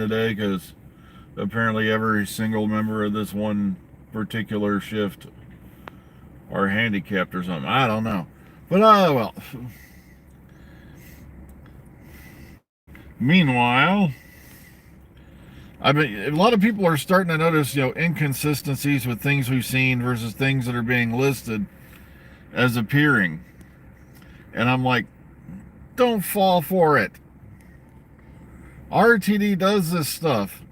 today because apparently every single member of this one particular shift are handicapped or something. I don't know. But, well. Meanwhile, a lot of people are starting to notice, inconsistencies with things we've seen versus things that are being listed as appearing. And I'm like, don't fall for it. RTD does this stuff.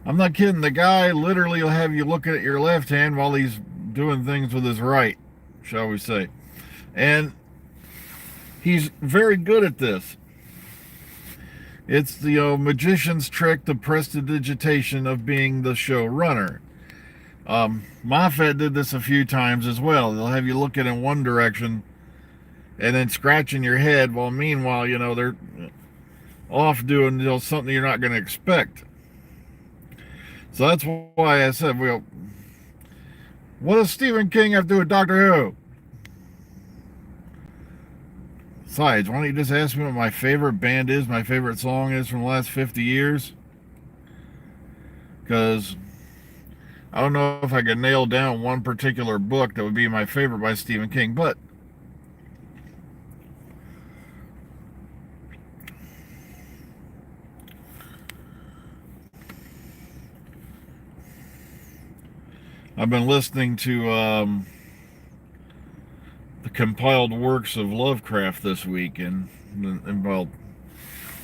I'm not kidding. The guy literally will have you looking at your left hand while he's doing things with his right, shall we say. And he's very good at this. It's the magician's trick, the prestidigitation of being the showrunner. Moffat did this a few times as well. They'll have you looking in one direction and then scratching your head while meanwhile, they're off doing something you're not going to expect. So that's why I said, well, what does Stephen King have to do with Doctor Who? Besides, why don't you just ask me what my favorite band is, my favorite song is from the last 50 years? Because I don't know if I could nail down one particular book that would be my favorite by Stephen King, but I've been listening to the compiled works of Lovecraft this week, and well,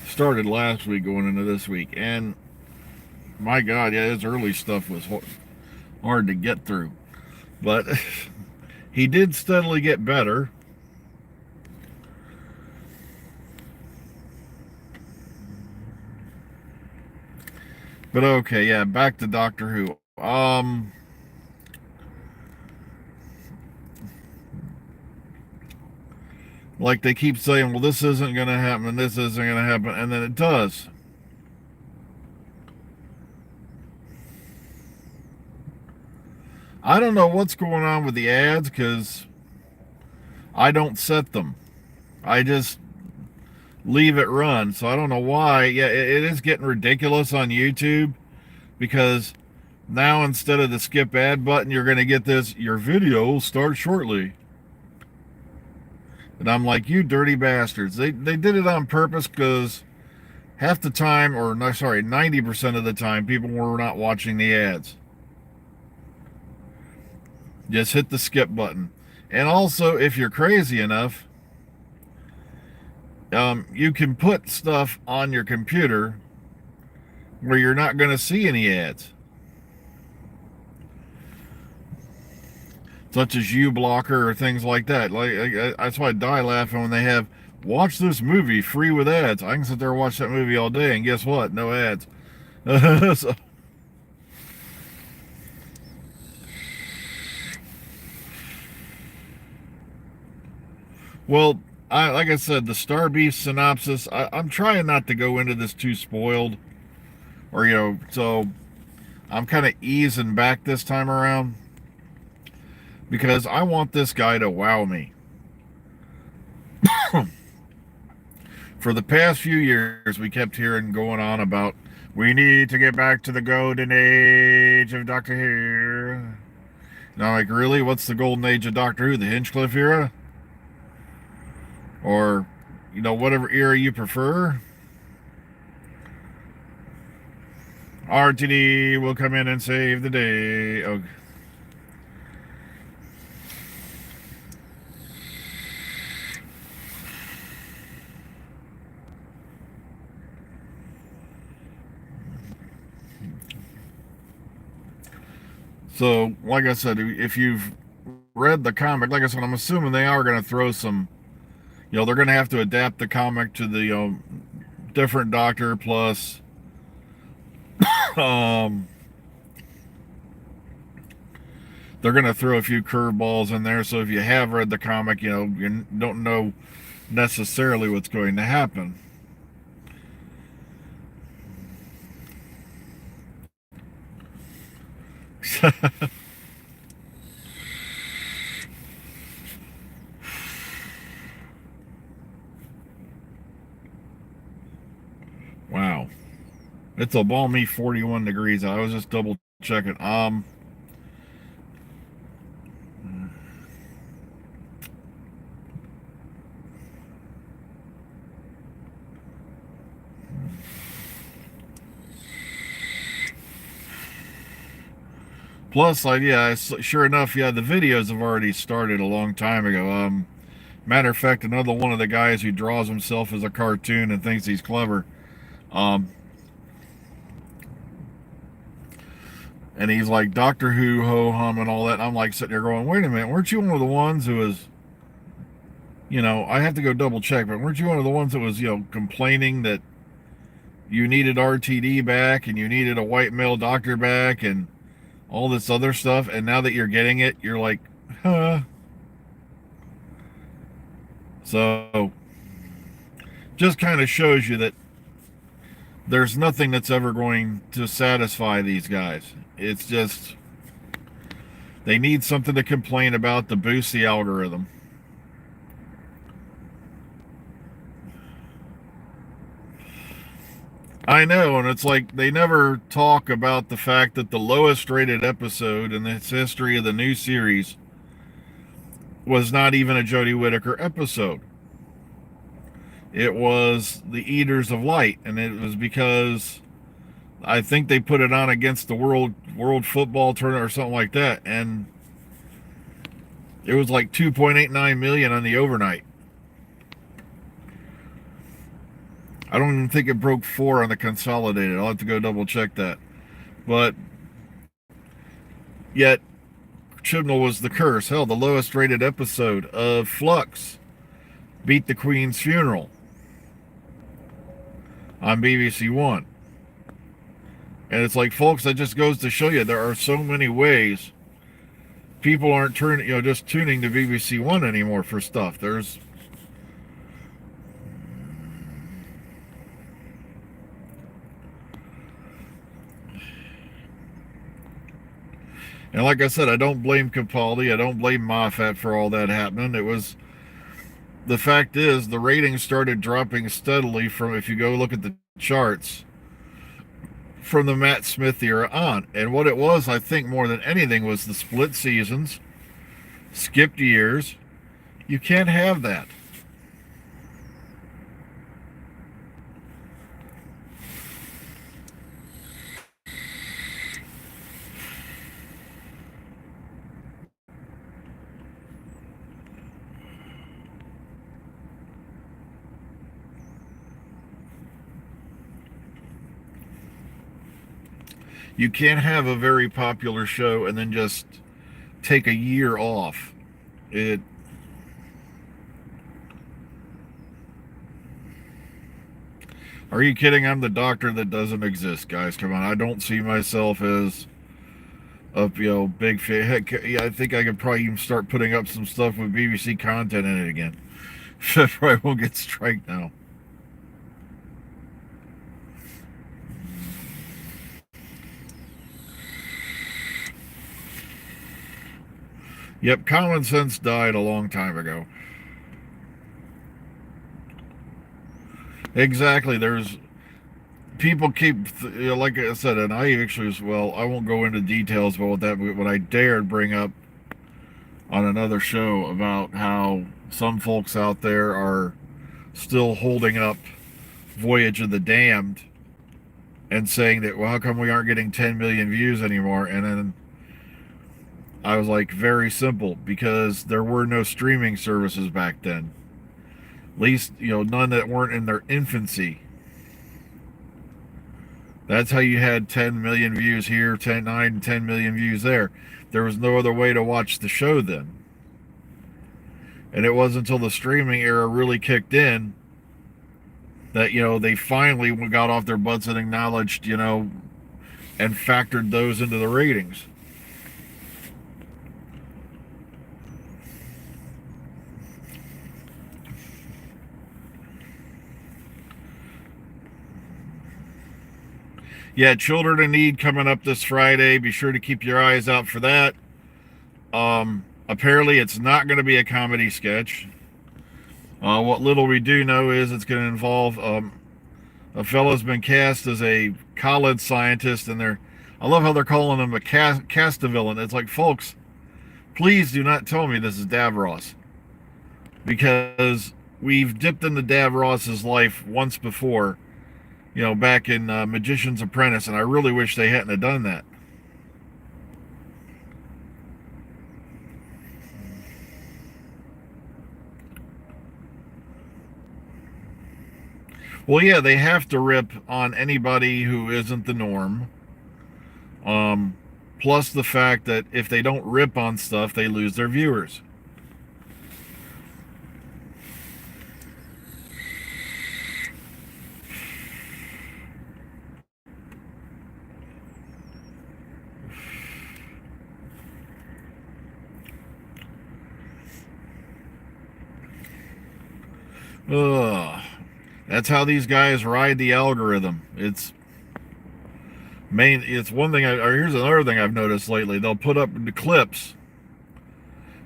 started last week going into this week, and my God, yeah, his early stuff was hard to get through, but he did steadily get better. But okay, yeah, back to Doctor Who. Like they keep saying, well, this isn't going to happen, and this isn't going to happen, and then it does. I don't know what's going on with the ads because I don't set them. I just leave it run. So I don't know why. Yeah, it is getting ridiculous on YouTube because now instead of the skip ad button, you're going to get this, your video will start shortly. And I'm like, you dirty bastards. They did it on purpose because half the time, or no, sorry, 90% of the time, people were not watching the ads. Just hit the skip button. And also, if you're crazy enough, you can put stuff on your computer where you're not going to see any ads. Such as uBlocker or things like that. That's why I die laughing when they have, watch this movie free with ads. I can sit there and watch that movie all day, and guess what? No ads. So, well, like I said, the Star Beast synopsis, I'm trying not to go into this too spoiled. Or, so I'm kind of easing back this time around because I want this guy to wow me. For the past few years, we kept hearing going on about we need to get back to the golden age of Doctor Who. Now, like, really? What's the golden age of Doctor Who? The Hinchcliffe era? Or, whatever era you prefer? RTD will come in and save the day. Okay. So, like I said, if you've read the comic, like I said, I'm assuming they are going to throw some, they're going to have to adapt the comic to the different Doctor plus they're going to throw a few curveballs in there. So if you have read the comic, you don't know necessarily what's going to happen. Wow. It's a balmy 41 degrees. I was just double checking. Plus, like, yeah, sure enough, yeah, the videos have already started a long time ago. Matter of fact, another one of the guys who draws himself as a cartoon and thinks he's clever, um, and he's like Doctor Who, ho hum, and all that. And I'm like sitting there going, wait a minute, weren't you one of the ones who was, I have to go double check, but weren't you one of the ones that was, complaining that you needed RTD back and you needed a white male doctor back and all this other stuff, and now that you're getting it, you're like, huh. So, just kind of shows you that there's nothing that's ever going to satisfy these guys. It's just, they need something to complain about to boost the algorithm. I know, and it's like they never talk about the fact that the lowest rated episode in the history of the new series was not even a Jodie Whittaker episode. It was the Eaters of Light, and it was because I think they put it on against the world football tournament or something like that, and it was like 2.89 million on the overnight. I don't even think it broke 4 on the consolidated. I'll have to go double check that. But yet, Chibnall was the curse. Hell, the lowest rated episode of Flux beat The Queen's Funeral on BBC One. And it's like, folks, that just goes to show you there are so many ways people aren't just tuning to BBC One anymore for stuff. And like I said, I don't blame Capaldi. I don't blame Moffat for all that happening. The fact is, the ratings started dropping steadily from, if you go look at the charts, from the Matt Smith era on. And what it was, I think, more than anything, was the split seasons, skipped years. You can't have that. You can't have a very popular show and then just take a year off. Are you kidding? I'm the doctor that doesn't exist, guys. Come on. I don't see myself as a big fan. Heck, yeah, I think I could probably even start putting up some stuff with BBC content in it again. I probably won't get striked now. Yep, common sense died a long time ago. Exactly. There's people keep, like I said, and I actually, as well, I won't go into details about that, but what I dared bring up on another show about how some folks out there are still holding up Voyage of the Damned and saying that, well, how come we aren't getting 10 million views anymore? And then I was like, very simple, because there were no streaming services back then. At least, none that weren't in their infancy. That's how you had 10 million views here, 9, 10 million views there. There was no other way to watch the show then. And it wasn't until the streaming era really kicked in that, they finally got off their butts and acknowledged, and factored those into the ratings. Yeah, Children in Need coming up this Friday. Be sure to keep your eyes out for that. Apparently, it's not going to be a comedy sketch. What little we do know is it's going to involve A fellow's been cast as a college scientist, and I love how they're calling him a Castavillain. It's like, folks, please do not tell me this is Davros, because we've dipped into Davros's life once before, back in Magician's Apprentice, and I really wish they hadn't have done that. Well, yeah, they have to rip on anybody who isn't the norm. Plus the fact that if they don't rip on stuff, they lose their viewers. Ugh. That's how these guys ride the algorithm. It's one thing. Here's another thing I've noticed lately. They'll put up the clips,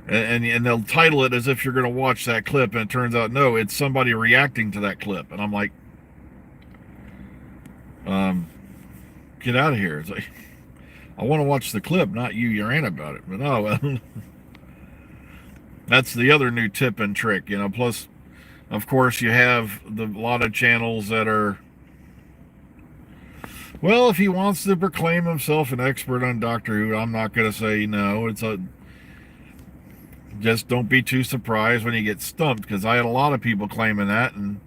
and they'll title it as if you're going to watch that clip, and it turns out no, it's somebody reacting to that clip, and I'm like, get out of here. It's like, I want to watch the clip, not you yarn about it. But oh well. That's the other new tip and trick, plus, of course, you have a lot of channels that are, well, if he wants to proclaim himself an expert on Doctor Who, I'm not going to say no. Just don't be too surprised when you get stumped, because I had a lot of people claiming that, and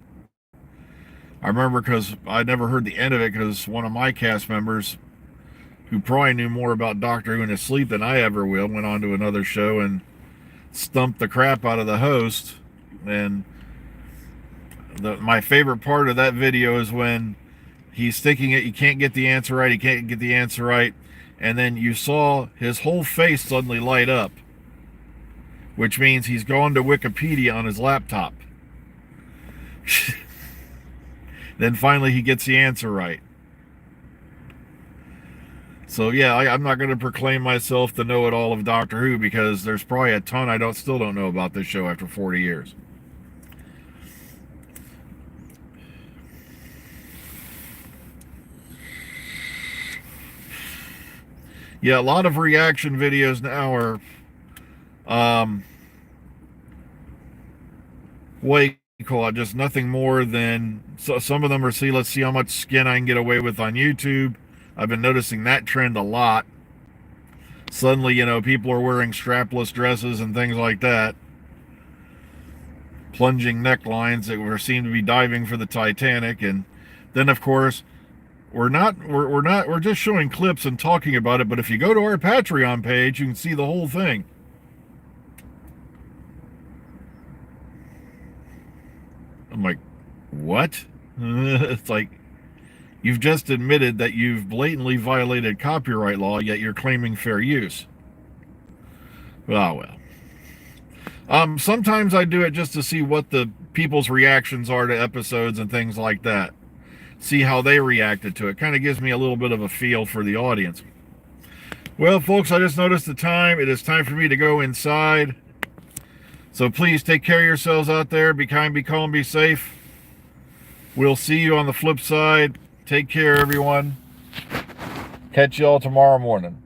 I remember, because I never heard the end of it, because one of my cast members, who probably knew more about Doctor Who in his sleep than I ever will, went on to another show and stumped the crap out of the host. And my favorite part of that video is when he's thinking it, he can't get the answer right, and then you saw his whole face suddenly light up, which means he's gone to Wikipedia on his laptop. Then finally he gets the answer right. So yeah, I'm not going to proclaim myself the know-it-all of Doctor Who, because there's probably a ton I still don't know about this show after 40 years. Yeah, a lot of reaction videos now are what you call it, just nothing more than, so some of them are, let's see how much skin I can get away with on YouTube. I've been noticing that trend a lot. Suddenly, people are wearing strapless dresses and things like that, plunging necklines that seem to be diving for the Titanic. And then, of course, we're just showing clips and talking about it, but if you go to our Patreon page, you can see the whole thing. I'm like, what? It's like, you've just admitted that you've blatantly violated copyright law, yet you're claiming fair use. Well. Sometimes I do it just to see what the people's reactions are to episodes and things like that. See how they reacted to it. Kind of gives me a little bit of a feel for the audience. Well, folks, I just noticed the time. It is time for me to go inside. So please take care of yourselves out there. Be kind, be calm, be safe. We'll see you on the flip side. Take care, everyone. Catch you all tomorrow morning.